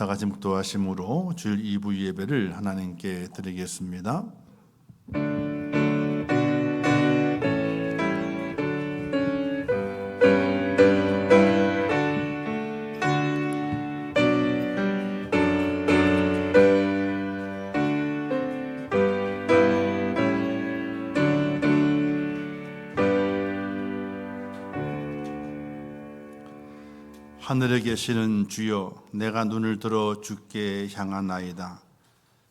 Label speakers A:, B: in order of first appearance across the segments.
A: 다 같이 묵도하심으로 주일 2부 예배를 하나님께 드리겠습니다. 하늘에 계시는 주여, 내가 눈을 들어 주께 향하나이다.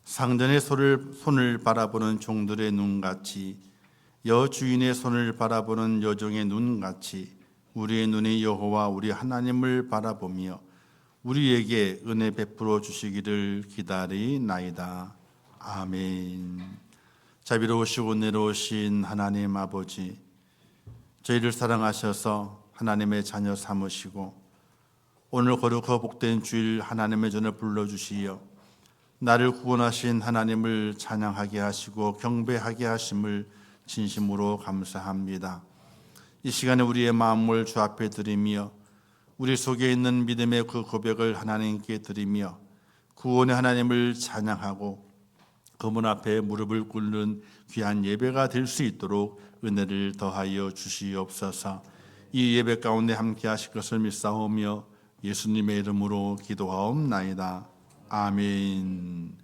A: 상전의 손을 바라보는 종들의 눈같이, 여주인의 손을 바라보는 여종의 눈같이 우리의 눈이 여호와 우리 하나님을 바라보며 우리에게 은혜 베풀어 주시기를 기다리나이다. 아멘. 자비로우시고 은혜로우신 하나님 아버지, 저희를 사랑하셔서 하나님의 자녀 삼으시고 오늘 거룩하고 복된 주일 하나님의 전을 불러주시어 나를 구원하신 하나님을 찬양하게 하시고 경배하게 하심을 진심으로 감사합니다. 이 시간에 우리의 마음을 주 앞에 드리며 우리 속에 있는 믿음의 그 고백을 하나님께 드리며 구원의 하나님을 찬양하고 그분 앞에 무릎을 꿇는 귀한 예배가 될 수 있도록 은혜를 더하여 주시옵소서. 이 예배 가운데 함께 하실 것을 믿사오며 예수님의 이름으로 기도하옵나이다. 아멘.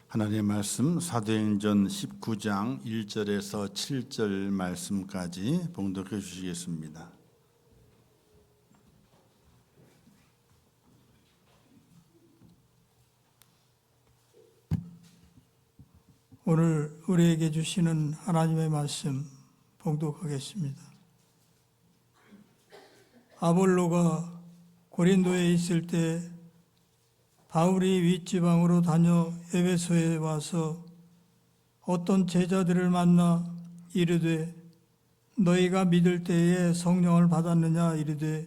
A: 하나님의 말씀 사도행전 19장 1절에서 7절 말씀까지 봉독해 주시겠습니다.
B: 오늘 우리에게 주시는 하나님의 말씀 봉독하겠습니다. 아볼로가 고린도에 있을 때 바울이 윗지방으로 다녀 에베소에 와서 어떤 제자들을 만나 이르되 너희가 믿을 때에 성령을 받았느냐 이르되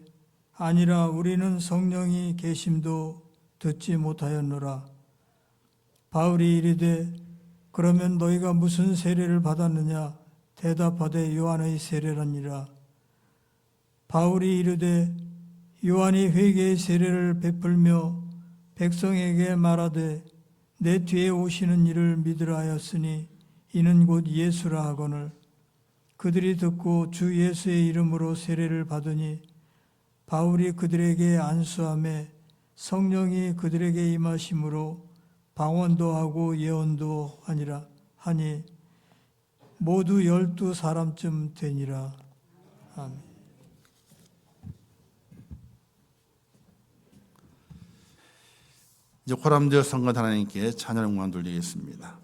B: 아니라 우리는 성령이 계심도 듣지 못하였노라. 바울이 이르되 그러면 너희가 무슨 세례를 받았느냐 대답하되 요한의 세례라니라. 바울이 이르되 요한이 회개의 세례를 베풀며 백성에게 말하되 내 뒤에 오시는 이를 믿으라 하였으니 이는 곧 예수라 하거늘 그들이 듣고 주 예수의 이름으로 세례를 받으니 바울이 그들에게 안수하매 성령이 그들에게 임하심으로 방언도 하고 예언도 하니라 하니 모두 12사람쯤 되니라. 아멘.
A: 이제 호람되어 성관 하나님께 찬양 영광 돌리겠습니다.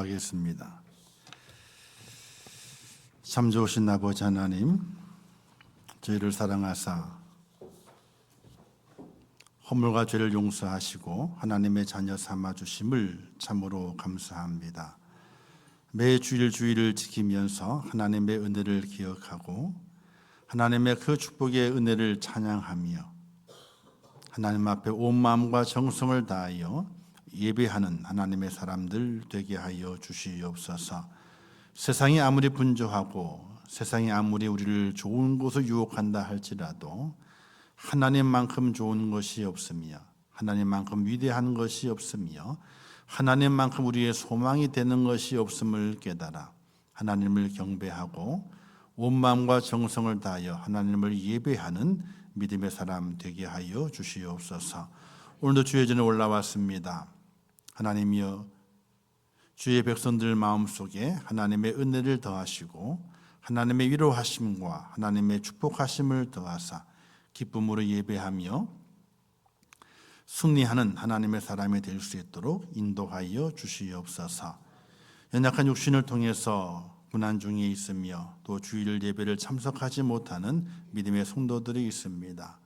A: 기도하겠습니다. 참 좋으신 아버지 하나님, 저희를 사랑하사 허물과 죄를 용서하시고 하나님의 자녀 삼아주심을 참으로 감사합니다. 매 주일을 지키면서 하나님의 은혜를 기억하고 하나님의 그 축복의 은혜를 찬양하며 하나님 앞에 온 마음과 정성을 다하여 예배하는 하나님의 사람들 되게 하여 주시옵소서. 세상이 아무리 분주하고 세상이 아무리 우리를 좋은 곳을 유혹한다 할지라도 하나님만큼 좋은 것이 없으며 하나님만큼 위대한 것이 없으며 하나님만큼 우리의 소망이 되는 것이 없음을 깨달아 하나님을 경배하고 온 마음과 정성을 다하여 하나님을 예배하는 믿음의 사람 되게 하여 주시옵소서. 오늘도 주의 전에 올라왔습니다. 하나님이여, 주의 백성들 마음속에 하나님의 은혜를 더하시고 하나님의 위로하심과 하나님의 축복하심을 더하사 기쁨으로 예배하며 승리하는 하나님의 사람이 될 수 있도록 인도하여 주시옵소서. 연약한 육신을 통해서 고난 중에 있으며 또 주일 예배를 참석하지 못하는 믿음의 성도들이 있습니다.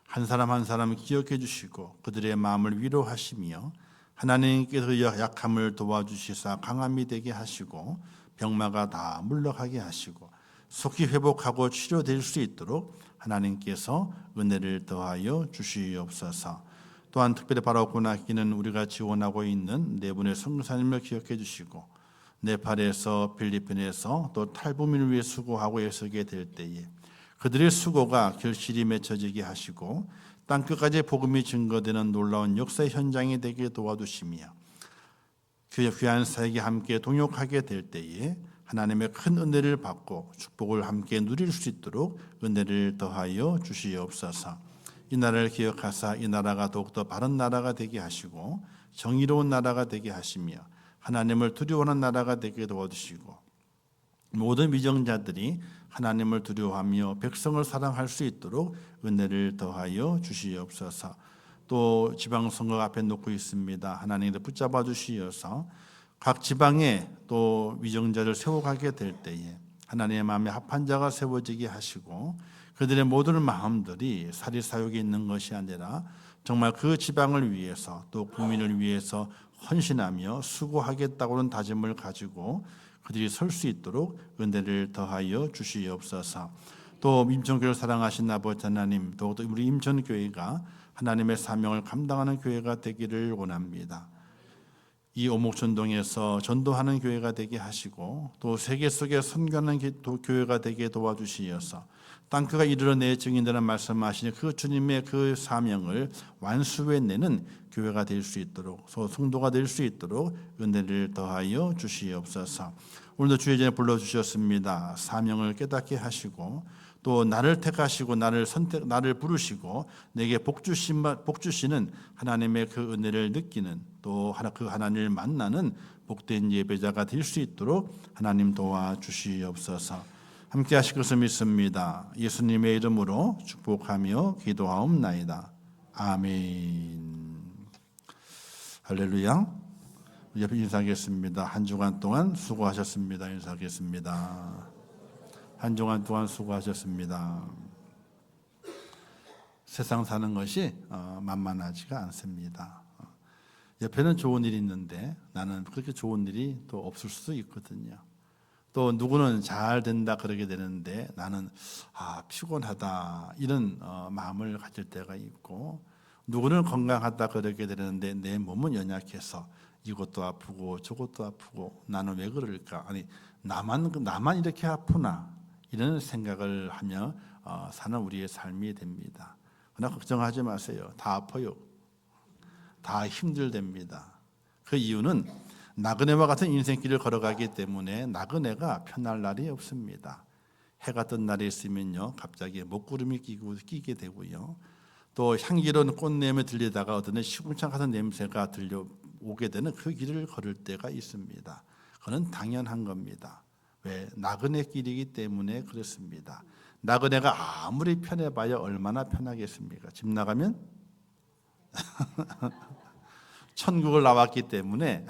A: 한 사람 한 사람 기억해 주시고 그들의 마음을 위로하시며 하나님께서 약함을 도와주시사 강함이 되게 하시고 병마가 다 물러가게 하시고 속히 회복하고 치료될 수 있도록 하나님께서 은혜를 더하여 주시옵소서. 또한 특별히 바로 고난기는 우리가 지원하고 있는 네 분의 선교사님을 기억해 주시고 네팔에서 필리핀에서 또 탈북민을 위해 수고하고 애쓰게 될 때에 그들의 수고가 결실이 맺혀지게 하시고 땅끝까지 복음이 증거되는 놀라운 역사의 현장이 되게 도와주시며 그 귀한 사역에 함께 동역하게 될 때에 하나님의 큰 은혜를 받고 축복을 함께 누릴 수 있도록 은혜를 더하여 주시옵소서. 이 나라를 기억하사 이 나라가 더욱더 바른 나라가 되게 하시고 정의로운 나라가 되게 하시며 하나님을 두려워하는 나라가 되게 도와주시고 모든 위정자들이 하나님을 두려워하며 백성을 사랑할 수 있도록 은혜를 더하여 주시옵소서. 또 지방선거 앞에 놓고 있습니다. 하나님을 붙잡아 주시어서 각 지방에 또 위정자를 세워가게 될 때에 하나님의 마음에 합한 자가 세워지게 하시고 그들의 모든 마음들이 사리사욕에 있는 것이 아니라 정말 그 지방을 위해서 또 국민을 위해서 헌신하며 수고하겠다고는 다짐을 가지고 그들이 설 수 있도록 은혜를 더하여 주시옵소서. 또 임천교회를 사랑하신 아버지 하나님, 또 우리 임천교회가 하나님의 사명을 감당하는 교회가 되기를 원합니다. 이 오목천동에서 전도하는 교회가 되게 하시고 또 세계 속에 선교하는 교회가 되게 도와주시어서 땅끝가 이르러내 증인되는 말씀하시니 그 주님의 그 사명을 완수해내는 교회가 될 수 있도록 성도가 될 수 있도록 은혜를 더하여 주시옵소서. 오늘도 주의 전에 불러주셨습니다. 사명을 깨닫게 하시고 또 나를 택하시고 나를 부르시고 내게 복 주시는 하나님의 그 은혜를 느끼는 또 그 하나님을 만나는 복된 예배자가 될 수 있도록 하나님 도와주시옵소서. 함께 하실 것을 믿습니다. 예수님의 이름으로 축복하며 기도하옵나이다. 아멘. 할렐루야. 옆에 인사하겠습니다. 한 주간 동안 수고하셨습니다. 인사하겠습니다. 한 주간 동안 수고하셨습니다. 세상 사는 것이 만만하지가 않습니다. 옆에는 좋은 일이 있는데 나는 그렇게 좋은 일이 또 없을 수도 있거든요. 또 누구는 잘 된다 그러게 되는데 나는 피곤하다 이런 마음을 가질 때가 있고 누구는 건강하다 그러게 되는데 내 몸은 연약해서 이것도 아프고 저것도 아프고 나는 왜 그럴까? 아니 나만 이렇게 아프나 이런 생각을 하며 사는 우리의 삶이 됩니다. 그러나 걱정하지 마세요. 다 아파요. 다 힘들답니다. 그 이유는 나그네와 같은 인생길을 걸어가기 때문에 나그네가 편할 날이 없습니다. 해가 뜬 날이 있으면요 갑자기 먹구름이 끼게 되고요. 또 향기로운 꽃냄에 들리다가 어떤 시궁창 같은 냄새가 들려오게 되는 그 길을 걸을 때가 있습니다. 그건 당연한 겁니다. 왜? 나그네 길이기 때문에 그렇습니다. 나그네가 아무리 편해봐야 얼마나 편하겠습니까? 집 나가면 천국을 나왔기 때문에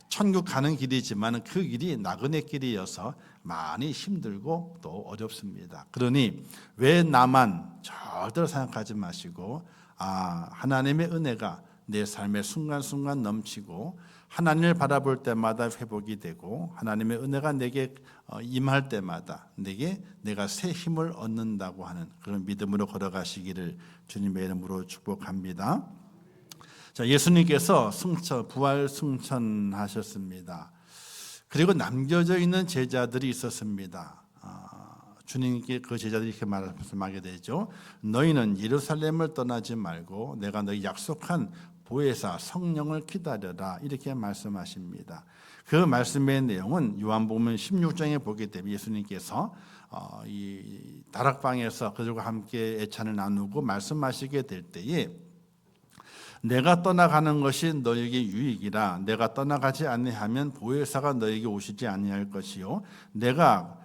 A: 천국 가는 길이지만 그 길이 나그네 길이어서 많이 힘들고 또 어렵습니다. 그러니 왜 나만 절대로 생각하지 마시고 하나님의 은혜가 내 삶의 순간순간 넘치고 하나님을 바라볼 때마다 회복이 되고 하나님의 은혜가 내게 임할 때마다 내가 새 힘을 얻는다고 하는 그런 믿음으로 걸어가시기를 주님의 이름으로 축복합니다. 자, 예수님께서 부활 승천하셨습니다. 그리고 남겨져 있는 제자들이 있었습니다. 주님께 그 제자들이 이렇게 말씀하게 되죠. 너희는 예루살렘을 떠나지 말고 내가 너희 약속한 보혜사 성령을 기다려라, 이렇게 말씀하십니다. 그 말씀의 내용은 요한복음 16장에 보게 되면 예수님께서 이 다락방에서 그들과 함께 애찬을 나누고 말씀하시게 될 때에 내가 떠나가는 것이 너에게 유익이라. 내가 떠나가지 아니하면 보혜사가 너에게 오시지 아니할 것이요 내가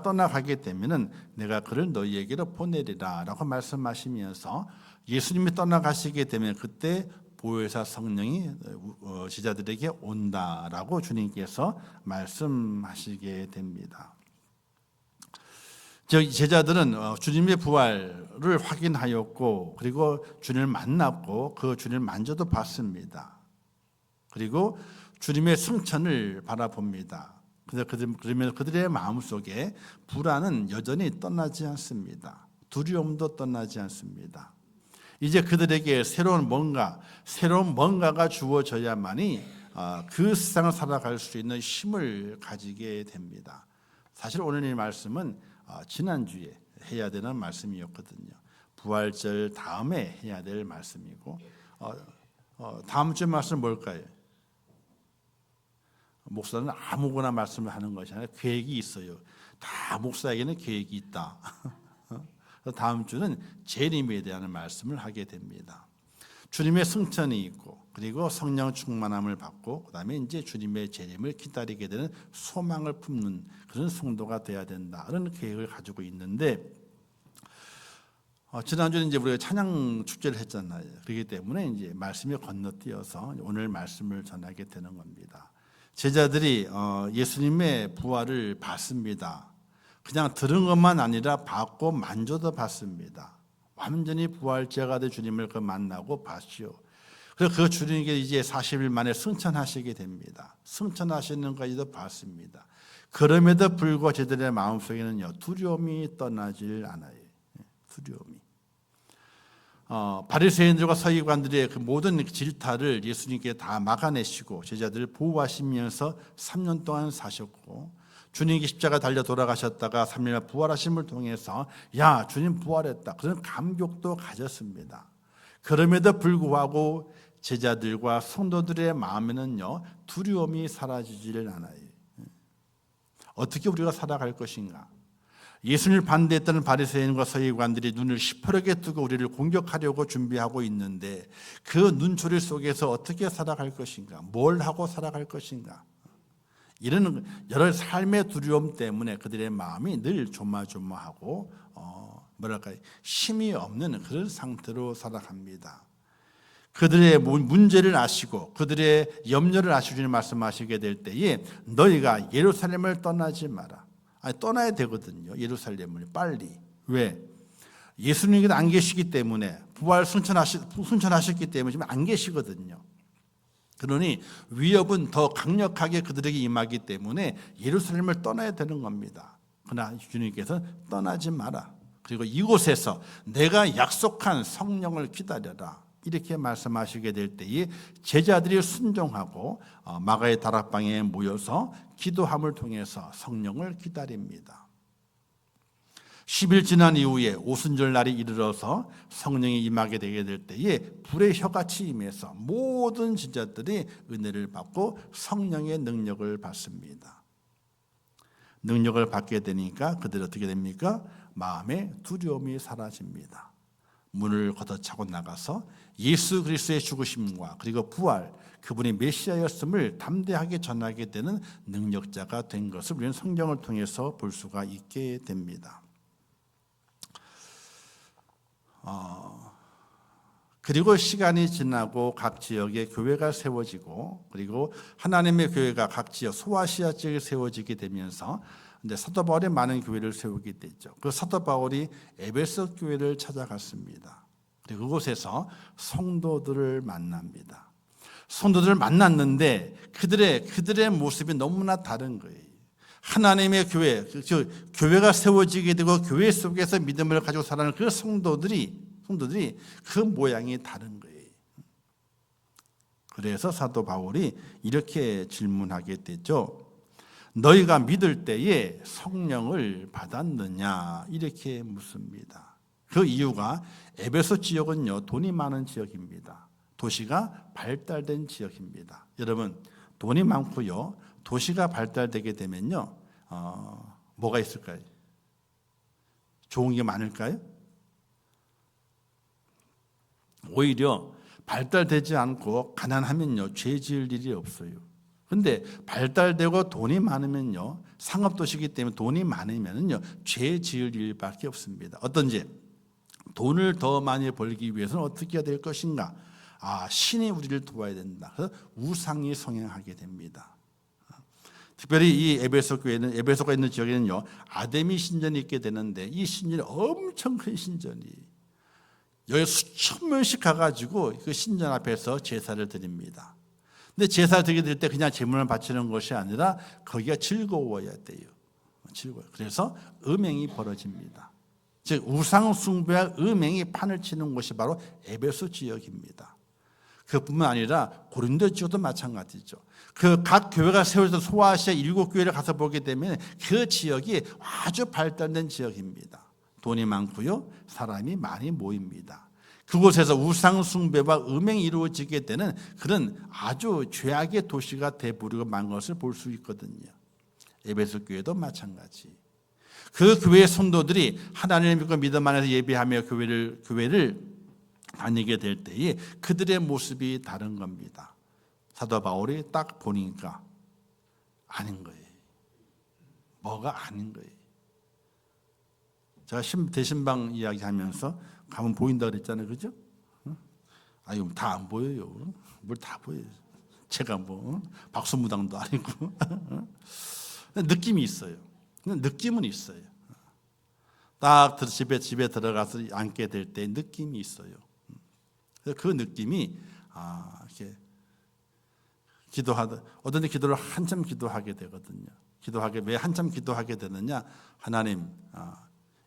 A: 떠나가게 되면은 내가 그를 너희에게로 보내리라라고 말씀하시면서 예수님이 떠나가시게 되면 그때 보혜사 성령이 제자들에게 온다라고 주님께서 말씀하시게 됩니다. 제자들은 주님의 부활을 확인하였고 그리고 주님을 만났고 그 주님을 만져도 봤습니다. 그리고 주님의 승천을 바라봅니다. 그러면 그들의 마음속에 불안은 여전히 떠나지 않습니다. 두려움도 떠나지 않습니다. 이제 그들에게 새로운 뭔가가 주어져야만이 그 세상을 살아갈 수 있는 힘을 가지게 됩니다. 사실 오늘 이 말씀은 지난주에 해야 되는 말씀이었거든요. 부활절 다음에 해야 될 말씀이고 다음 주 말씀은 뭘까요? 목사는 아무거나 말씀을 하는 것이 아니라 계획이 있어요. 다 목사에게는 계획이 있다. 다음 주는 재림에 대한 말씀을 하게 됩니다. 주님의 승천이 있고 그리고 성령 충만함을 받고 그다음에 이제 주님의 재림을 기다리게 되는 소망을 품는 그런 성도가 돼야 된다. 그런 계획을 가지고 있는데 지난주에 이제 우리가 찬양 축제를 했잖아요. 그렇기 때문에 이제 말씀에 건너뛰어서 오늘 말씀을 전하게 되는 겁니다. 제자들이 예수님의 부활을 봤습니다. 그냥 들은 것만 아니라 봤고 만져도 봤습니다. 완전히 부활제가 된 주님을 만나고 봤죠. 그래서 그 주님께 이제 40일 만에 승천하시게 됩니다. 승천하시는 것까지도 봤습니다. 그럼에도 불구하고 제들의 마음속에는요 두려움이 떠나질 않아요. 두려움이. 바리새인들과 서기관들의 그 모든 질타를 예수님께 다 막아내시고 제자들을 보호하시면서 3년 동안 사셨고 주님이 십자가 달려 돌아가셨다가 3일 부활하심을 통해서 야 주님 부활했다 그런 감격도 가졌습니다. 그럼에도 불구하고 제자들과 성도들의 마음에는요 두려움이 사라지질 않아요. 어떻게 우리가 살아갈 것인가? 예수님을 반대했던 바리새인과 서기관들이 눈을 시퍼렇게 뜨고 우리를 공격하려고 준비하고 있는데 그 눈초리 속에서 어떻게 살아갈 것인가? 뭘 하고 살아갈 것인가? 이런 여러 삶의 두려움 때문에 그들의 마음이 늘 조마조마하고 힘이 없는 그런 상태로 살아갑니다. 그들의 문제를 아시고 그들의 염려를 아시고 주님 말씀하시게 될 때에 너희가 예루살렘을 떠나지 마라. 떠나야 되거든요. 예루살렘을 빨리. 왜? 예수님께서 안 계시기 때문에 부활 승천하셨기 때문에 지금 안 계시거든요. 그러니 위협은 더 강력하게 그들에게 임하기 때문에 예루살렘을 떠나야 되는 겁니다. 그러나 주님께서 떠나지 마라. 그리고 이곳에서 내가 약속한 성령을 기다려라. 이렇게 말씀하시게 될 때에 제자들이 순종하고 마가의 다락방에 모여서 기도함을 통해서 성령을 기다립니다. 10일 지난 이후에 오순절 날이 이르러서 성령이 임하게 되게 될 때에 불의 혀같이 임해서 모든 제자들이 은혜를 받고 성령의 능력을 받습니다. 능력을 받게 되니까 그들이 어떻게 됩니까? 마음의 두려움이 사라집니다. 문을 걷어차고 나가서 예수 그리스도의 죽으심과 그리고 부활, 그분이 메시아였음을 담대하게 전하게 되는 능력자가 된 것을 우리는 성경을 통해서 볼 수가 있게 됩니다. 그리고 시간이 지나고 각 지역에 교회가 세워지고 그리고 하나님의 교회가 각 지역 소아시아 지역에 세워지게 되면서 이제 사도 바울이 많은 교회를 세우게 됐죠. 그 사도 바울이 에베소 교회를 찾아갔습니다. 그리고 그곳에서 성도들을 만납니다. 성도들을 만났는데 그들의 모습이 너무나 다른 거예요. 하나님의 교회, 교회가 세워지게 되고 교회 속에서 믿음을 가지고 살아가는 그 성도들이 그 모양이 다른 거예요. 그래서 사도 바울이 이렇게 질문하게 되죠. 너희가 믿을 때에 성령을 받았느냐? 이렇게 묻습니다. 그 이유가 에베소 지역은요, 돈이 많은 지역입니다. 도시가 발달된 지역입니다. 여러분, 돈이 많고요, 도시가 발달되게 되면요, 뭐가 있을까요? 좋은 게 많을까요? 오히려 발달되지 않고 가난하면요, 죄 지을 일이 없어요. 근데 발달되고 돈이 많으면요, 상업도시이기 때문에 돈이 많으면요, 죄 지을 일밖에 없습니다. 어떤지, 돈을 더 많이 벌기 위해서는 어떻게 해야 될 것인가? 신이 우리를 도와야 된다. 그래서 우상이 성행하게 됩니다. 특별히 이 에베소가 있는 지역에는요, 아데미 신전이 있게 되는데 이 신전이 엄청 큰 신전이에요. 여기 수천 명씩 가가지고 그 신전 앞에서 제사를 드립니다. 근데 제사를 드릴 때 그냥 제물을 바치는 것이 아니라 거기가 즐거워야 돼요. 그래서 음행이 벌어집니다. 즉 우상 숭배와 음행이 판을 치는 곳이 바로 에베소 지역입니다. 그뿐만 아니라 고린도 지역도 마찬가지죠. 그 각 교회가 세워져 소아시아 7교회를 가서 보게 되면 그 지역이 아주 발달된 지역입니다. 돈이 많고요, 사람이 많이 모입니다. 그곳에서 우상 숭배와 음행이 이루어지게 되는 그런 아주 죄악의 도시가 되부리고 만 것을 볼 수 있거든요. 에베소 교회도 마찬가지. 그 교회의 성도들이 하나님을 믿고 믿음 안에서 예배하며 교회를 다니게 될 때에 그들의 모습이 다른 겁니다. 사도 바울이 딱 보니까 아닌 거예요. 뭐가 아닌 거예요. 제가 대신방 이야기하면서 가면 보인다 그랬잖아요, 그죠? 이거 다 안 보여요. 뭘 다 보여요. 제가 박수무당도 아니고 느낌이 있어요. 느낌은 있어요. 딱 집에 들어가서 앉게 될 때 느낌이 있어요. 그 느낌이 이렇게 어떤 때 기도를 한참 기도하게 되거든요. 왜 한참 기도하게 되느냐? 하나님,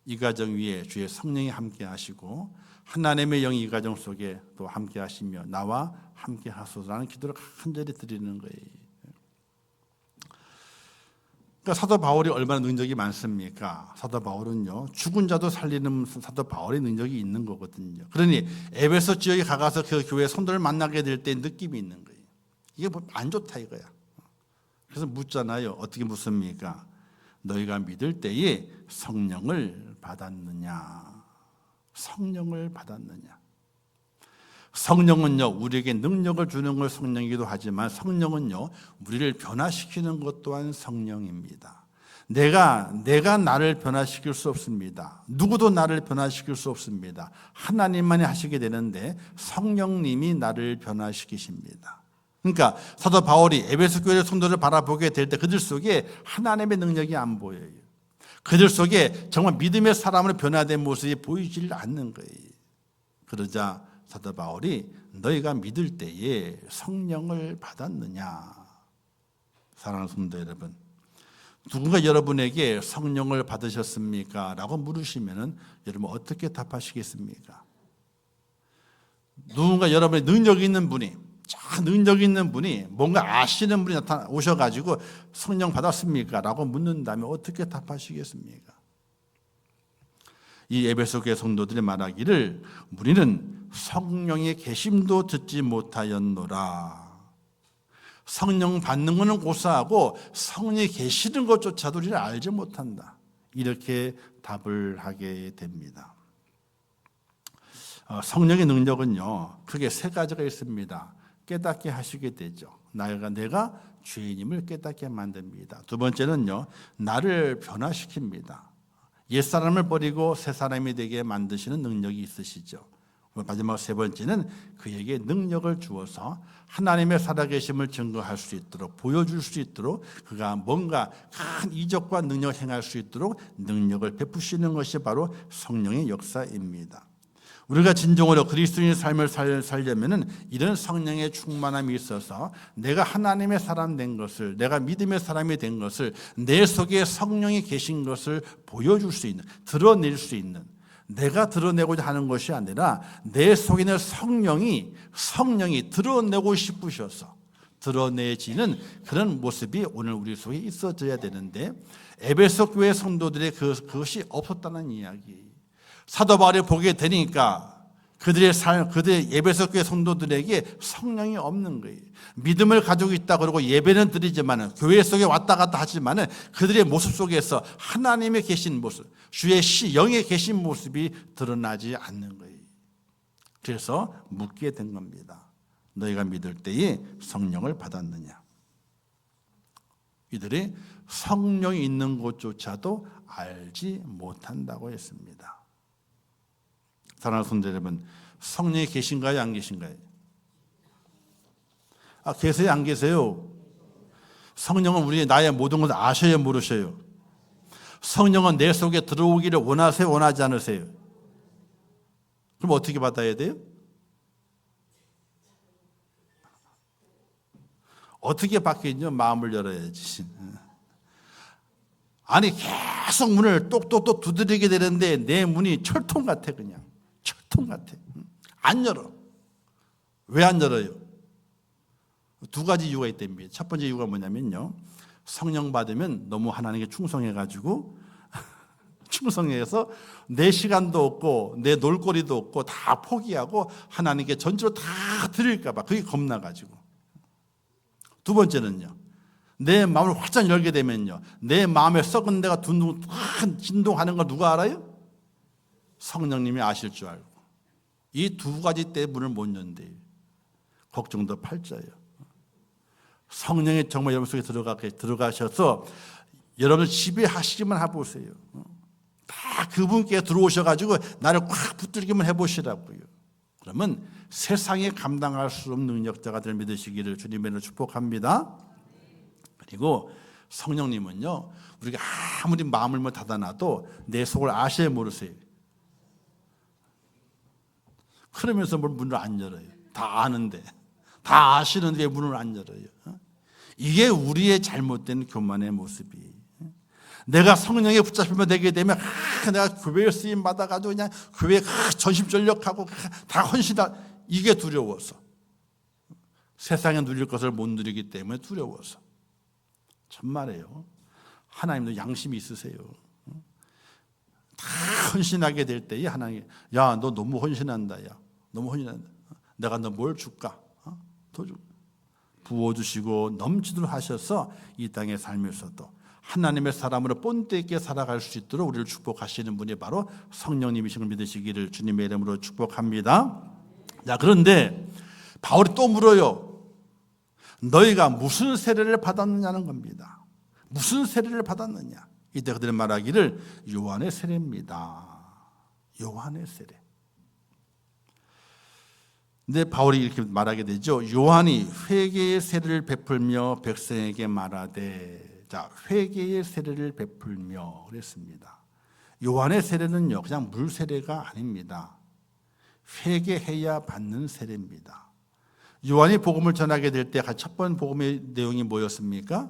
A: 이 가정 위에 주의 성령이 함께 하시고 하나님의 영이 이 가정 속에 또 함께 하시며 나와 함께 하소서라는 기도를 간절히 드리는 거예요. 그러니까 사도 바울이 얼마나 능력이 많습니까? 사도 바울은요, 죽은 자도 살리는 사도 바울의 능력이 있는 거거든요. 그러니 에베소 지역에 가서 그 교회 성도를 만나게 될 때 느낌이 있는 거예요. 이게 안 좋다 이거야. 그래서 묻잖아요. 어떻게 묻습니까? 너희가 믿을 때에 성령을 받았느냐? 성령을 받았느냐? 성령은요, 우리에게 능력을 주는 걸 성령이기도 하지만 성령은요, 우리를 변화시키는 것 또한 성령입니다. 내가 나를 변화시킬 수 없습니다. 누구도 나를 변화시킬 수 없습니다. 하나님만이 하시게 되는데 성령님이 나를 변화시키십니다. 그러니까 사도 바울이 에베소 교회 성도를 바라보게 될 때 그들 속에 하나님의 능력이 안 보여요. 그들 속에 정말 믿음의 사람으로 변화된 모습이 보이질 않는 거예요. 그러자 사도 바울이 너희가 믿을 때에 성령을 받았느냐? 사랑하는 성도 여러분, 누군가 여러분에게 성령을 받으셨습니까? 라고 물으시면 여러분 어떻게 답하시겠습니까? 누군가 여러분의 능력 있는 분이 뭔가 아시는 분이 오셔가지고 성령 받았습니까? 라고 묻는다면 어떻게 답하시겠습니까? 이 에베소 교회 성도들이 말하기를 우리는 성령의 계심도 듣지 못하였노라. 성령 받는 것은 고사하고 성령이 계시는 것조차도 우리를 알지 못한다. 이렇게 답을 하게 됩니다. 성령의 능력은요, 크게 세 가지가 있습니다. 깨닫게 하시게 되죠. 내가 죄인임을 깨닫게 만듭니다. 두 번째는요, 나를 변화시킵니다. 옛사람을 버리고 새 사람이 되게 만드시는 능력이 있으시죠. 마지막 세 번째는 그에게 능력을 주어서 하나님의 살아계심을 증거할 수 있도록, 보여줄 수 있도록, 그가 뭔가 큰 이적과 능력을 행할 수 있도록 능력을 베푸시는 것이 바로 성령의 역사입니다. 우리가 진정으로 그리스도인의 삶을 살려면은 이런 성령의 충만함이 있어서 내가 하나님의 사람 된 것을, 내가 믿음의 사람이 된 것을, 내 속에 성령이 계신 것을 보여줄 수 있는, 드러낼 수 있는, 내가 드러내고자 하는 것이 아니라 내 속에 있는 성령이 드러내고 싶으셔서 드러내지는 그런 모습이 오늘 우리 속에 있어져야 되는데, 에베소 교회 성도들의 그것이 없었다는 이야기. 사도 바울이 보게 되니까 그들의 에베소 교회 성도들에게 성령이 없는 거예요. 믿음을 가지고 있다 그러고 예배는 드리지만은, 교회 속에 왔다 갔다 하지만은 그들의 모습 속에서 하나님의 계신 모습, 주의 영에 계신 모습이 드러나지 않는 거예요. 그래서 묻게 된 겁니다. 너희가 믿을 때에 성령을 받았느냐? 이들이 성령이 있는 곳조차도 알지 못한다고 했습니다. 사랑하는 성도 여러분, 성령이 계신가요, 안 계신가요? 계세요, 안 계세요? 성령은 나의 모든 것을 아셔요, 모르셔요? 성령은 내 속에 들어오기를 원하세요, 원하지 않으세요? 그럼 어떻게 받아야 돼요? 어떻게 받겠냐? 마음을 열어야지. 아니, 계속 문을 똑똑똑 두드리게 되는데 내 문이 철통 같아, 그냥. 철통 같아. 안 열어. 왜 안 열어요? 두 가지 이유가 있답니다. 첫 번째 이유가 뭐냐면요, 성령 받으면 너무 하나님께 충성해가지고 충성해서 내 시간도 없고 내 놀거리도 없고 다 포기하고 하나님께 전적으로 다 드릴까 봐 그게 겁나가지고. 두 번째는요, 내 마음을 활짝 열게 되면요, 내 마음에 썩은 데가 진동하는 거 누가 알아요? 성령님이 아실 줄 알고. 이 두 가지 때문에 문을 못 연대요. 걱정도 팔자예요. 성령이 정말 여러분 속에 들어가셔서 여러분 지배하시기만 해보세요. 다 그분께 들어오셔가지고 나를 꽉 붙들기만 해보시라고요. 그러면 세상에 감당할 수 없는 능력자가 될 믿으시기를 주님의 이름으로 축복합니다. 그리고 성령님은요, 우리가 아무리 마음을 닫아놔도 내 속을 아셔야 모르세요. 그러면서 문을 안 열어요. 다 아는데, 다 아시는데 왜 문을 안 열어요? 이게 우리의 잘못된 교만의 모습이에요. 내가 성령에 붙잡히면 되게 되면 내가 교회에 쓰임 받아가지고 그냥 교회에 전심전력하고 다 헌신하, 이게 두려워서, 세상에 누릴 것을 못 누리기 때문에 두려워서. 정말이에요. 하나님도 양심이 있으세요. 다 헌신하게 될 때에 하나님, 야, 너 너무 헌신한다. 야, 너무 헌신한다. 내가 너 뭘 줄까? 더 줄. 부어주시고 넘치도록 하셔서 이 땅의 삶에서도 하나님의 사람으로 본때 있게 살아갈 수 있도록 우리를 축복하시는 분이 바로 성령님이신 걸 믿으시기를 주님의 이름으로 축복합니다. 자, 그런데 바울이 또 물어요. 너희가 무슨 세례를 받았느냐는 겁니다. 무슨 세례를 받았느냐? 이때 그들은 말하기를 요한의 세례입니다. 요한의 세례. 근데 바울이 이렇게 말하게 되죠. 요한이 회개의 세례를 베풀며 백성에게 말하되, 자, 회개의 세례를 베풀며 그랬습니다. 요한의 세례는요, 그냥 물 세례가 아닙니다. 회개해야 받는 세례입니다. 요한이 복음을 전하게 될 때 첫 번째 복음의 내용이 뭐였습니까?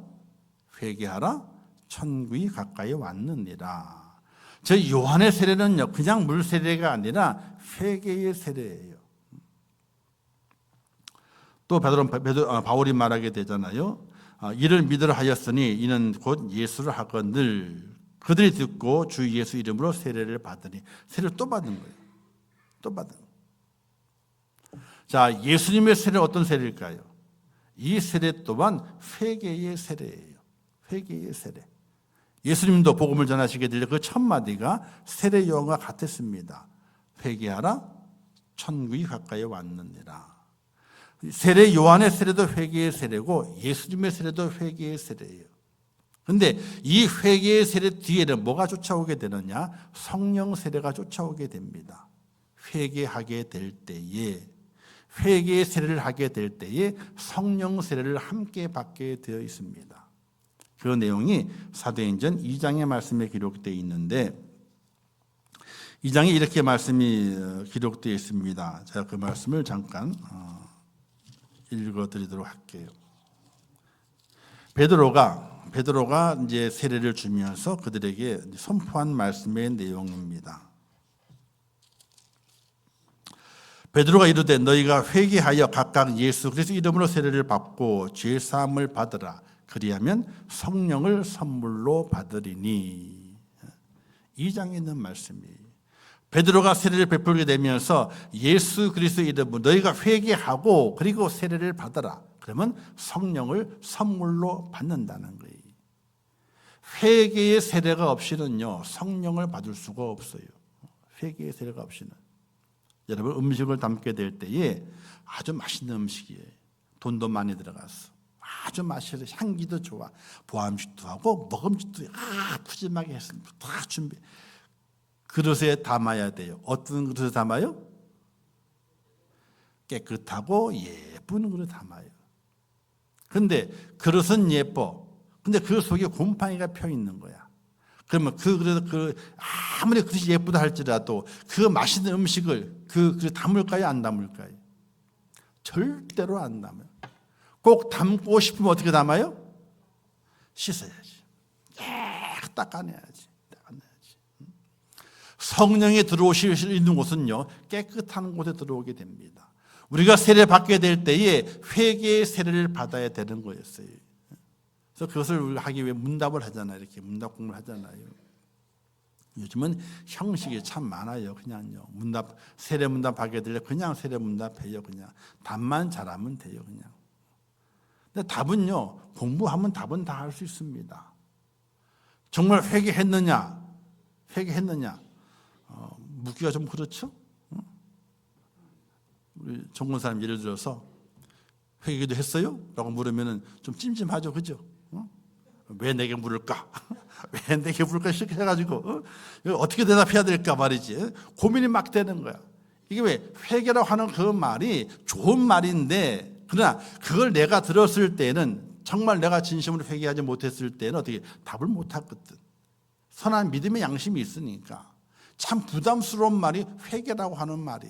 A: 회개하라, 천국이 가까이 왔느니라. 저 요한의 세례는요, 그냥 물 세례가 아니라 회개의 세례예요. 또 바울이 말하게 되잖아요. 이를 믿으라 하였으니 이는 곧 예수를 하거늘 그들이 듣고 주 예수 이름으로 세례를 받으니, 세례를 또 받은 거예요. 또 받은. 자, 예수님의 세례는 어떤 세례일까요? 이 세례 또한 회개의 세례예요. 회개의 세례. 예수님도 복음을 전하시게 될 그 첫 마디가 세례 요한과 같았습니다. 회개하라, 천국이 가까이 왔느니라. 세례 요한의 세례도 회개의 세례고 예수님의 세례도 회개의 세례예요. 그런데 이 회개의 세례 뒤에는 뭐가 쫓아오게 되느냐? 성령 세례가 쫓아오게 됩니다. 회개하게 될 때에, 회개의 세례를 하게 될 때에 성령 세례를 함께 받게 되어 있습니다. 그 내용이 사도행전 2장의 말씀에 기록되어 있는데, 2장에 이렇게 말씀이 기록되어 있습니다. 제가 그 말씀을 잠깐 읽어드리도록 할게요. 베드로가 이제 세례를 주면서 그들에게 선포한 말씀의 내용입니다. 베드로가 이르되 너희가 회개하여 각각 예수 그리스도 이름으로 세례를 받고 죄 사함을 받으라. 그리하면 성령을 선물로 받으리니. 2장에 있는 말씀이에요. 베드로가 세례를 베풀게 되면서 예수 그리스도 이름으로 너희가 회개하고 그리고 세례를 받으라. 그러면 성령을 선물로 받는다는 거예요. 회개의 세례가 없이는요, 성령을 받을 수가 없어요. 회개의 세례가 없이는. 여러분, 음식을 담게 될 때에 아주 맛있는 음식이에요. 돈도 많이 들어갔어. 아주 맛있어. 향기도 좋아. 보암식도 하고 먹음직도 푸짐하게 했습니다. 다 준비. 그릇에 담아야 돼요. 어떤 그릇에 담아요? 깨끗하고 예쁜 그릇에 담아요. 근데 그릇은 예뻐. 근데 그 속에 곰팡이가 펴 있는 거야. 그러면 아무리 그릇이 예쁘다 할지라도 그 맛있는 음식을 그 담을까요? 안 담을까요? 절대로 안 담아요. 꼭 담고 싶으면 어떻게 담아요? 씻어야지. 닦아내야지. 성령이 들어오실 수 있는 곳은요, 깨끗한 곳에 들어오게 됩니다. 우리가 세례 받게 될 때에 회개의 세례를 받아야 되는 거였어요. 그래서 그것을 하기 위해 문답을 하잖아요. 이렇게 문답 공부를 하잖아요. 요즘은 형식이 참 많아요. 그냥요. 세례 문답 하게 되려 그냥 세례 문답해요. 그냥 답만 잘하면 돼요. 그냥. 근데 답은요, 공부하면 답은 다 할 수 있습니다. 정말 회개했느냐? 묻기가 좀 그렇죠? 우리 정권 사람 예를 들어서 회개도 했어요? 라고 물으면 좀 찜찜하죠. 그죠? 왜 내게 물을까? 왜 내게 물을까? 이렇게 해가지고 어떻게 대답해야 될까 말이지. 고민이 막 되는 거야. 이게 왜 회개라고 하는 그 말이 좋은 말인데, 그러나 그걸 내가 들었을 때는 정말 내가 진심으로 회개하지 못했을 때는 어떻게 답을 못하거든. 선한 믿음의 양심이 있으니까 참 부담스러운 말이 회개라고 하는 말이.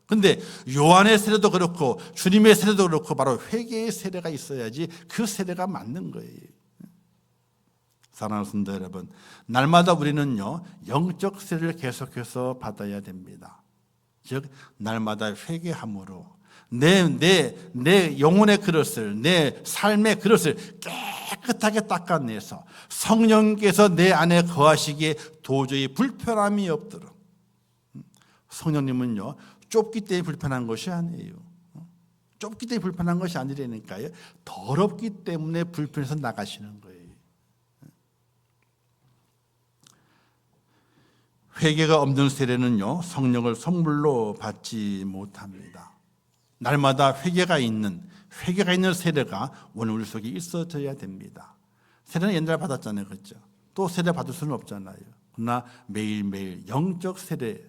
A: 근데 요한의 세례도 그렇고 주님의 세례도 그렇고 바로 회개의 세례가 있어야지 그 세례가 맞는 거예요. 사랑하는 성도 여러분, 날마다 우리는요, 영적 세례를 계속해서 받아야 됩니다. 즉 날마다 회개함으로 내 영혼의 그릇을, 내 삶의 그릇을 깨끗하게 닦아내서 성령께서 내 안에 거하시기에 도저히 불편함이 없도록. 성령님은요, 좁기 때문에 불편한 것이 아니에요. 좁기 때문에 불편한 것이 아니라니까요. 더럽기 때문에 불편해서 나가시는 거예요. 회개가 없는 세례는요, 성령을 선물로 받지 못합니다. 날마다 회개가 있는 세례가 오늘 우리 속에 있어져야 됩니다. 세례는 옛날에 받았잖아요. 그렇죠? 또 세례 받을 수는 없잖아요. 그러나 매일매일 영적 세례,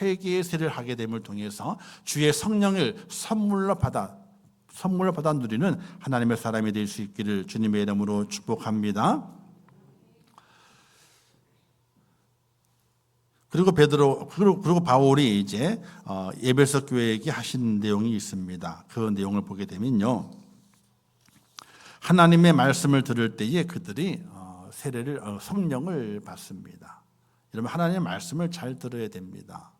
A: 회개의 세례를 하게 됨을 통해서 주의 성령을 선물로 받아 누리는 하나님의 사람이 될 수 있기를 주님의 이름으로 축복합니다. 그리고 바울이 이제 에베소 교회에게 하신 내용이 있습니다. 그 내용을 보게 되면요, 하나님의 말씀을 들을 때에 그들이 성령을 받습니다. 여러분, 하나님의 말씀을 잘 들어야 됩니다.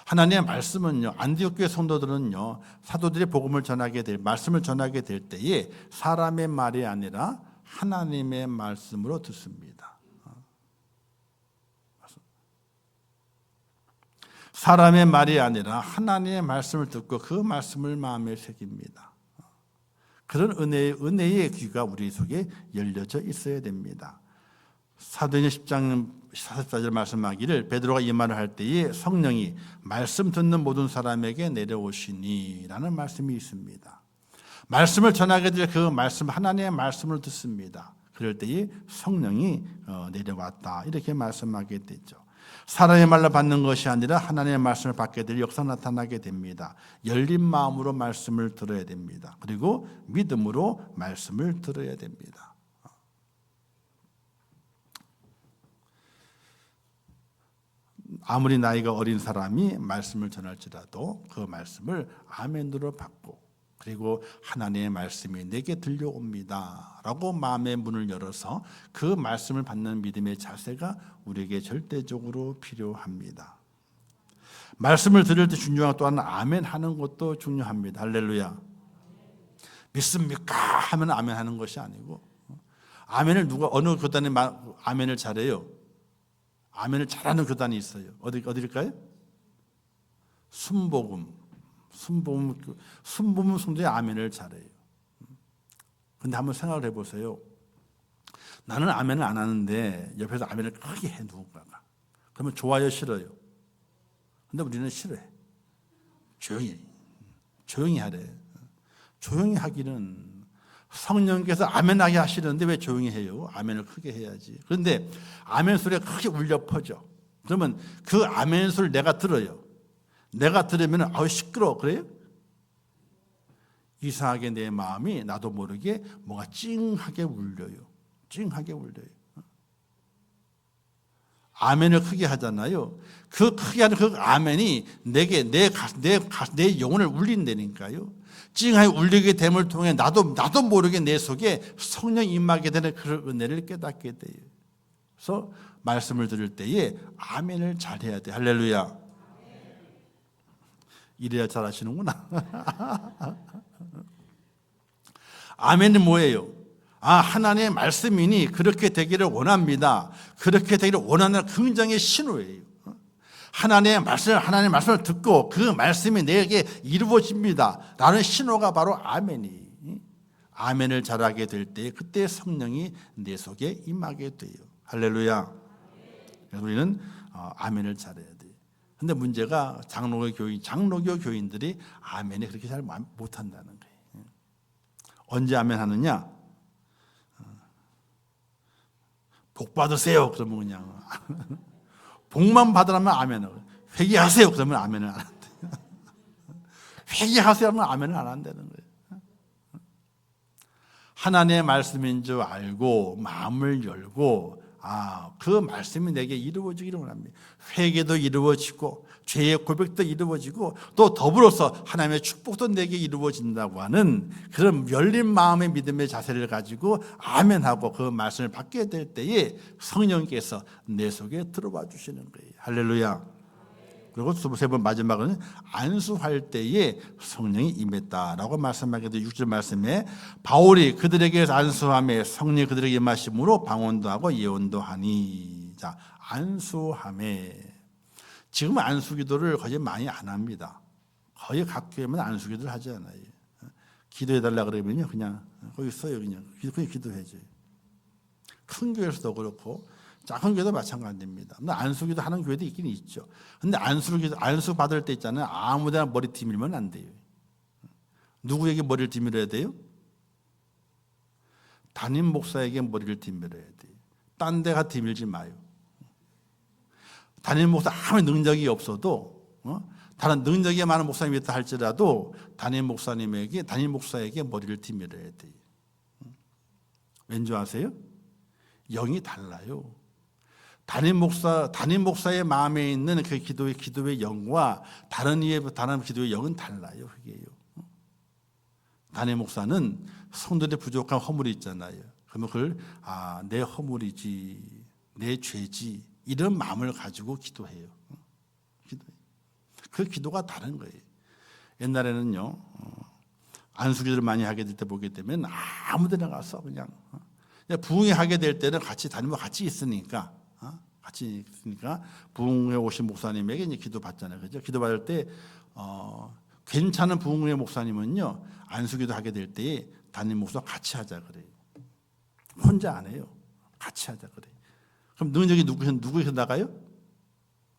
A: 하나님의 말씀은요, 안디옥 교회 성도들은요, 사도들이 말씀을 전하게 될 때에 사람의 말이 아니라 하나님의 말씀으로 듣습니다. 사람의 말이 아니라 하나님의 말씀을 듣고 그 말씀을 마음에 새깁니다. 그런 은혜의 귀가 우리 속에 열려져 있어야 됩니다. 사도행전 10장 44절 말씀하기를 베드로가 이 말을 할 때에 성령이 말씀 듣는 모든 사람에게 내려오시니 라는 말씀이 있습니다. 말씀을 전하게 될 그 말씀, 하나님의 말씀을 듣습니다. 그럴 때에 성령이 내려왔다 이렇게 말씀하게 되죠. 사람의 말로 받는 것이 아니라 하나님의 말씀을 받게 될 역사가 나타나게 됩니다. 열린 마음으로 말씀을 들어야 됩니다. 그리고 믿음으로 말씀을 들어야 됩니다. 아무리 나이가 어린 사람이 말씀을 전할지라도 그 말씀을 아멘으로 받고, 그리고 하나님의 말씀이 내게 들려옵니다 라고 마음의 문을 열어서 그 말씀을 받는 믿음의 자세가 우리에게 절대적으로 필요합니다. 말씀을 들을 때 중요한 것 또한 아멘 하는 것도 중요합니다. 할렐루야. 믿습니까? 하면 아멘 하는 것이 아니고, 아멘을 누가 어느 교단에 아멘을 잘해요? 아멘을 잘하는 교단이 있어요. 어디일까요? 순복음 성도의 아멘을 잘해요. 근데 한번 생각을 해보세요. 나는 아멘을 안 하는데 옆에서 아멘을 크게 해, 누군가가. 그러면 좋아요, 싫어요? 근데 우리는 싫어해. 조용히 하래. 조용히 하기는 성령께서 아멘하게 하시는데 왜 조용히 해요? 아멘을 크게 해야지. 그런데 아멘 소리가 크게 울려 퍼져. 그러면 그 아멘 소리를 내가 들어요. 내가 들으면 시끄러워, 그래요? 이상하게 내 마음이 나도 모르게 뭐가 찡하게 울려요. 찡하게 울려요. 아멘을 크게 하잖아요. 그 크게 하는 그 아멘이 내게 내 영혼을 울린다니까요. 찡하게 울리게 됨을 통해 나도 모르게 내 속에 성령이 임하게 되는 그런 은혜를 깨닫게 돼요. 그래서 말씀을 들을 때에 아멘을 잘해야 돼. 할렐루야. 이래야 잘하시는구나. 아멘은 뭐예요? 하나님의 말씀이니 그렇게 되기를 원합니다. 그렇게 되기를 원하는 긍정의 신호예요. 하나님의 말씀을 듣고 그 말씀이 내게 이루어집니다 라는 신호가 바로 아멘이. 아멘을 잘하게 될 때 그때 성령이 내 속에 임하게 돼요. 할렐루야. 그래서 우리는 아멘을 잘해야 돼요. 근데 문제가 장로교 교인들이 아멘이 그렇게 잘 못한다는 거예요. 언제 아멘 하느냐? 복 받으세요. 그러면 그냥 복만 받으라면 아멘을. 회개하세요. 그러면 아멘을 안 한대. 회개하세요 하면 아멘을 안 한다는 거예요. 하나님의 말씀인 줄 알고 마음을 열고 그 말씀이 내게 이루어지기를 원합니다. 회개도 이루어지고 죄의 고백도 이루어지고 또 더불어서 하나님의 축복도 내게 이루어진다고 하는 그런 열린 마음의 믿음의 자세를 가지고 아멘하고 그 말씀을 받게 될 때에 성령께서 내 속에 들어와 주시는 거예요. 할렐루야. 그리고 세 번 마지막은 안수할 때에 성령이 임했다라고 말씀하게 돼 6절 말씀에 바울이 그들에게 안수함에 성령이 그들에게 임하심으로 방언도 하고 예언도 하니. 자, 안수함에 지금 안수기도를 거의 많이 안 합니다. 거의 각 교회면 안수기도를 하지 않아요. 기도해달라 그러면요 그냥 거기 써요. 그냥 기도해줘요. 큰 교회에서도 그렇고 작은 교회도 마찬가지입니다. 근데 안수기도 하는 교회도 있긴 있죠. 근데 안수 받을 때 있잖아요. 아무데나 머리 디밀면 안 돼요. 누구에게 머리를 디밀어야 돼요? 담임 목사에게 머리를 디밀어야 돼요. 딴 데가 디밀지 마요. 담임 목사 아무리 능력이 없어도 다른 능력이 많은 목사님이 있다 할지라도 담임 목사에게 머리를 디밀어야 돼요. 왠지 아세요? 영이 달라요. 담임 목사의 마음에 있는 그 기도의 영과 다른 기도의 영은 달라요. 그게요. 담임 목사는 성도들의 부족한 허물이 있잖아요. 그러면 그걸 내 허물이지, 내 죄지 이런 마음을 가지고 기도해요. 그 기도가 다른 거예요. 옛날에는요 안수기도를 많이 하게 될 때 보게 되면 아무데나 가서 그냥 부흥회 하게 될 때는 같이 있으니까 부흥회 오신 목사님에게 이제 기도 받잖아요. 그죠? 기도 받을 때 괜찮은 부흥회 목사님은요 안수기도 하게 될 때에 담임 목사 같이 하자 그래요. 혼자 안 해요. 같이 하자 그래요. 그럼 능력이 누구에서 나가요?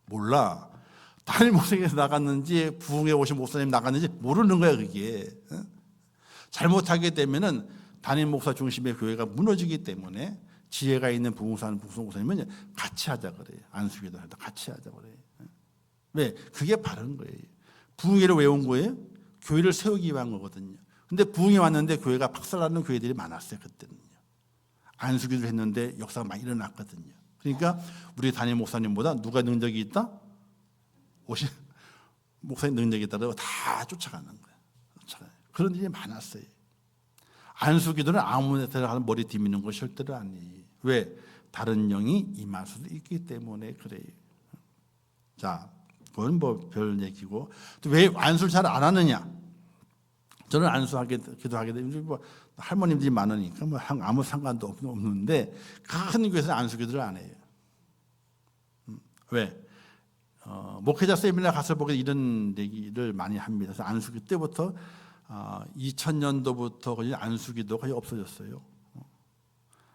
A: 몰라. 담임 목사님에서 나갔는지 부흥회 오신 목사님 나갔는지 모르는 거야 그게. 잘못하게 되면은 담임 목사 중심의 교회가 무너지기 때문에 지혜가 있는 부목사님은 같이 하자 그래요. 안수기도 할 때 같이 하자 그래요. 왜? 그게 바른 거예요. 부흥회를 왜 온 거예요? 교회를 세우기 위한 거거든요. 근데 부흥이 왔는데 교회가 박살나는 교회들이 많았어요. 그때는요. 안수기도를 했는데 역사가 많이 일어났거든요. 그러니까 우리 담임 목사님보다 누가 능력이 있다? 목사님 능력이 있다고 다 쫓아가는 거예요. 그런 일이 많았어요. 안수기도는 아무 데나 가서 머리 뒤미는 것이 절대로 아니에요. 왜? 다른 영이 임할 수도 있기 때문에 그래요. 자, 그건 뭐 별 얘기고. 또 왜 안수를 잘 안 하느냐? 저는 기도하게 되면 뭐 할머님들이 많으니까 뭐 아무 상관도 없는데 큰 교회에서는 안수기도를 안 해요. 왜? 목회자 세미나 가서 보게 이런 얘기를 많이 합니다. 그래서 안수기 때부터 2000년도부터 거의 안수기도 거의 없어졌어요.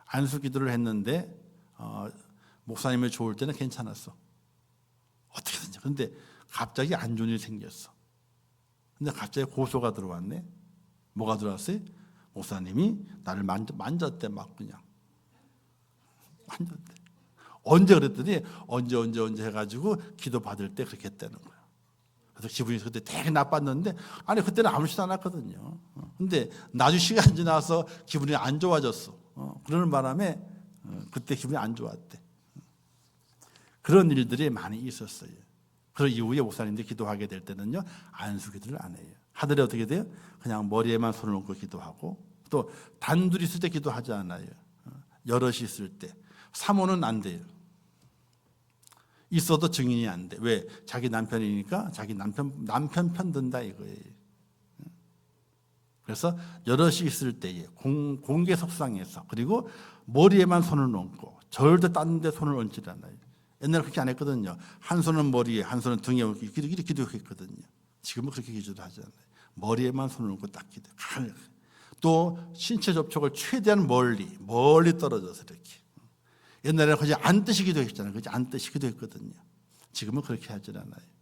A: 안수기도를 했는데 목사님이 좋을 때는 괜찮았어. 어떻게든지. 그런데 갑자기 안 좋은 일이 생겼어. 근데 갑자기 고소가 들어왔네. 뭐가 들어왔어요? 목사님이 나를 만졌대. 막 그냥 만졌대. 언제 그랬더니 언제 해가지고 기도 받을 때 그렇게 했다는 거야. 그래서 기분이 그때 되게 나빴는데 아니 그때는 아무렇지도 않았거든요. 근데 나중에 시간이 지나서 기분이 안 좋아졌어. 그러는 바람에 그때 기분이 안 좋았대. 그런 일들이 많이 있었어요. 그 이후에 목사님들이 기도하게 될 때는요 안수기도를 안 해요. 하늘에 어떻게 돼요? 그냥 머리에만 손을 얹고 기도하고 또 단둘이 있을 때 기도하지 않아요. 여럿이 있을 때 사모는 안 돼요. 있어도 증인이 안 돼. 왜? 자기 남편이니까 자기 남편 편 든다 이거예요. 그래서 여럿이 있을 때에 공개 석상에서 그리고 머리에만 손을 얹고 절대 다른 데 손을 얹지 않아요. 옛날에 그렇게 안 했거든요. 한 손은 머리에 한 손은 등에 이렇게 기도했거든요. 지금은 그렇게 기도도 하지 않아요. 머리에만 손을 얹고 딱 기도. 또 신체 접촉을 최대한 멀리 떨어져서 이렇게. 옛날에는 거의 앉듯이 기도했잖아요. 거의 앉듯이 기도했거든요. 지금은 그렇게 하지 않아요.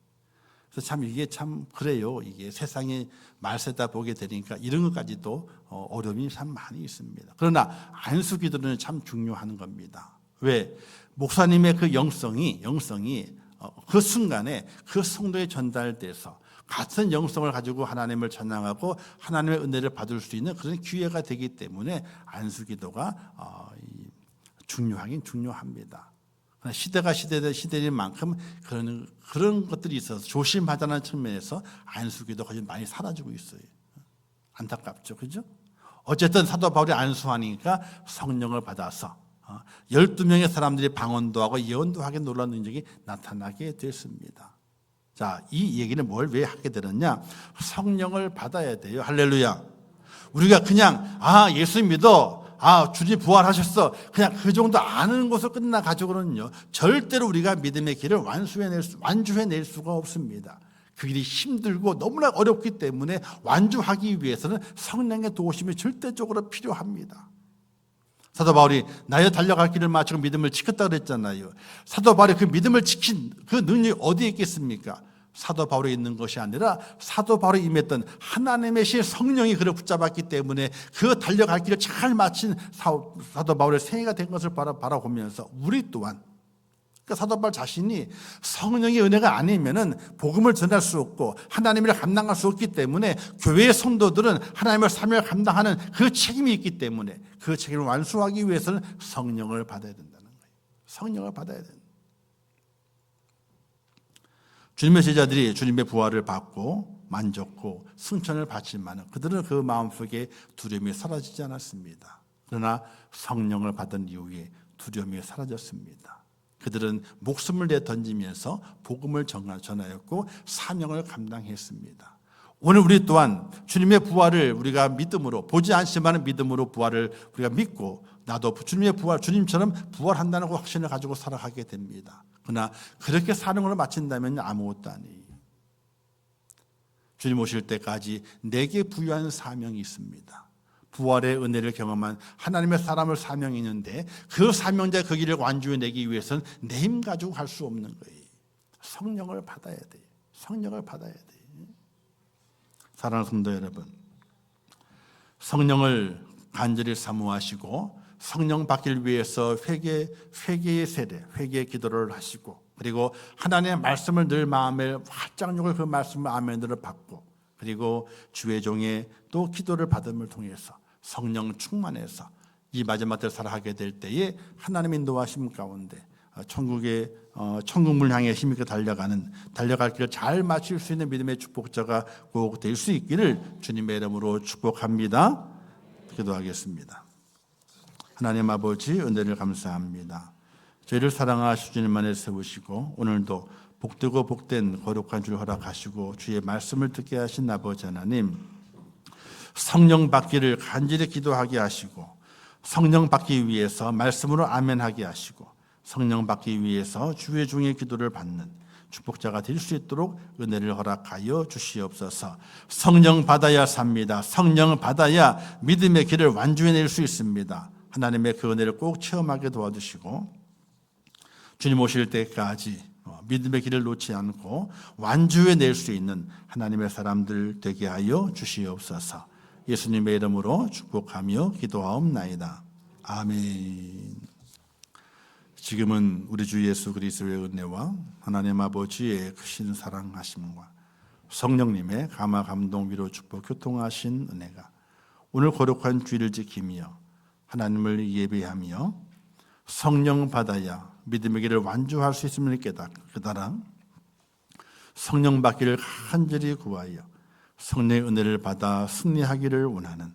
A: 그래서 참 이게 참 그래요. 이게 세상에 말세다 보게 되니까 이런 것까지도 어려움이 참 많이 있습니다. 그러나 안수기도는 참 중요한 겁니다. 왜? 목사님의 그 영성이 그 순간에 그 성도에 전달돼서 같은 영성을 가지고 하나님을 찬양하고 하나님의 은혜를 받을 수 있는 그런 기회가 되기 때문에 안수기도가 중요하긴 중요합니다. 시대가 시대인 만큼 그런 것들이 있어서 조심하자는 측면에서 안수기도 거의 많이 사라지고 있어요. 안타깝죠, 그죠? 어쨌든 사도 바울이 안수하니까 성령을 받아서 12명의 사람들이 방언도 하고 예언도 하게 놀라운 능력이 나타나게 됐습니다. 자, 이 얘기는 뭘 왜 하게 되느냐? 성령을 받아야 돼요. 할렐루야. 우리가 그냥 예수 믿어. 주님 부활하셨어. 그냥 그 정도 아는 것으로 끝나가지고는요. 절대로 우리가 믿음의 길을 완주해낼 수가 없습니다. 그 길이 힘들고 너무나 어렵기 때문에 완주하기 위해서는 성령의 도우심이 절대적으로 필요합니다. 사도 바울이 나의 달려갈 길을 마치고 믿음을 지켰다 그랬잖아요. 사도 바울이 그 믿음을 지킨 그 능력이 어디에 있겠습니까? 사도 바울에 있는 것이 아니라 사도 바울에 임했던 하나님의 신 성령이 그를 붙잡았기 때문에 그 달려갈 길을 잘 마친 사도 바울의 생애가 된 것을 바라보면서 우리 또한 그러니까 사도 바울 자신이 성령의 은혜가 아니면은 복음을 전할 수 없고 하나님을 감당할 수 없기 때문에 교회의 성도들은 하나님의 사명을 감당하는 그 책임이 있기 때문에 그 책임을 완수하기 위해서는 성령을 받아야 된다는 거예요. 성령을 받아야 된다. 주님의 제자들이 주님의 부활을 받고 만졌고 승천을 받지만 그들은 그 마음속에 두려움이 사라지지 않았습니다. 그러나 성령을 받은 이후에 두려움이 사라졌습니다. 그들은 목숨을 내 던지면서 복음을 전하였고 사명을 감당했습니다. 오늘 우리 또한 주님의 부활을 우리가 믿음으로 보지 않지만 믿음으로 부활을 우리가 믿고 나도 주님의 부활 주님처럼 부활한다는 확신을 가지고 살아가게 됩니다. 그러나 그렇게 사는 걸 마친다면 아무것도 아니에요. 주님 오실 때까지 내게 부여한 사명이 있습니다. 부활의 은혜를 경험한 하나님의 사람을 사명이 있는데 그 사명자의 그 길을 완주해내기 위해서는 내 힘 가지고 갈 수 없는 거예요. 성령을 받아야 돼요. 성령을 받아야 돼요. 사랑하는 성도 여러분, 성령을 간절히 사모하시고 성령 받기를 위해서 회개의 세례, 회개의 기도를 하시고, 그리고 하나님의 말씀을 늘 마음에 활짝 열고 그 말씀을 아멘으로 받고, 그리고 주의 종의 또 기도를 받음을 통해서 성령 충만해서 이 마지막 때 살아가게 될 때에 하나님 인도하심 가운데 천국을 향해 힘있게 달려갈 길을 잘 마칠 수 있는 믿음의 축복자가 꼭 될 수 있기를 주님의 이름으로 축복합니다. 기도하겠습니다. 하나님 아버지, 은혜를 감사합니다. 저희를 사랑하시고 주님 안에 세우시고 오늘도 복되고 복된 거룩한 주를 허락하시고 주의 말씀을 듣게 하신 아버지 하나님, 성령 받기를 간절히 기도하게 하시고, 성령 받기 위해서 말씀으로 아멘하게 하시고, 성령 받기 위해서 주의 종의 기도를 받는 축복자가 될 수 있도록 은혜를 허락하여 주시옵소서. 성령 받아야 삽니다. 성령 받아야 믿음의 길을 완주해낼 수 있습니다. 하나님의 그 은혜를 꼭 체험하게 도와주시고 주님 오실 때까지 믿음의 길을 놓지 않고 완주해낼 수 있는 하나님의 사람들 되게 하여 주시옵소서. 예수님의 이름으로 축복하며 기도하옵나이다. 아멘. 지금은 우리 주 예수 그리스도의 은혜와 하나님 아버지의 크신 사랑하심과 성령님의 감화 감동 위로 축복 교통하신 은혜가 오늘 거룩한 주일을 지키며 하나님을 예배하며 성령 받아야 믿음의 길을 완주할 수 있음을 깨달아 성령 받기를 간절히 구하여 성령의 은혜를 받아 승리하기를 원하는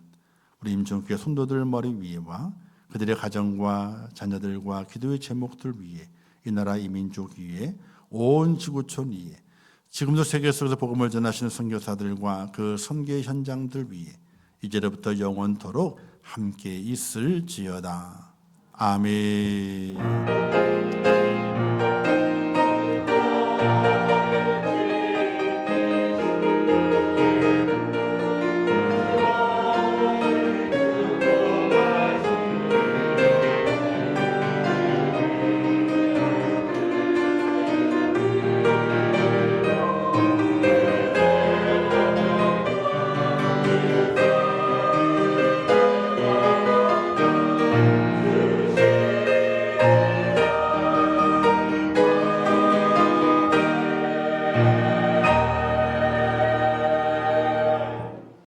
A: 우리 임종교회 성도들 머리 위에와 그들의 가정과 자녀들과 기도의 제목들 위에 이 나라 이 민족 위에 온 지구촌 위에 지금도 세계 속에서 복음을 전하시는 선교사들과 그 선교의 현장들 위에 이제로부터 영원토록 함께 있을지어다. 아멘.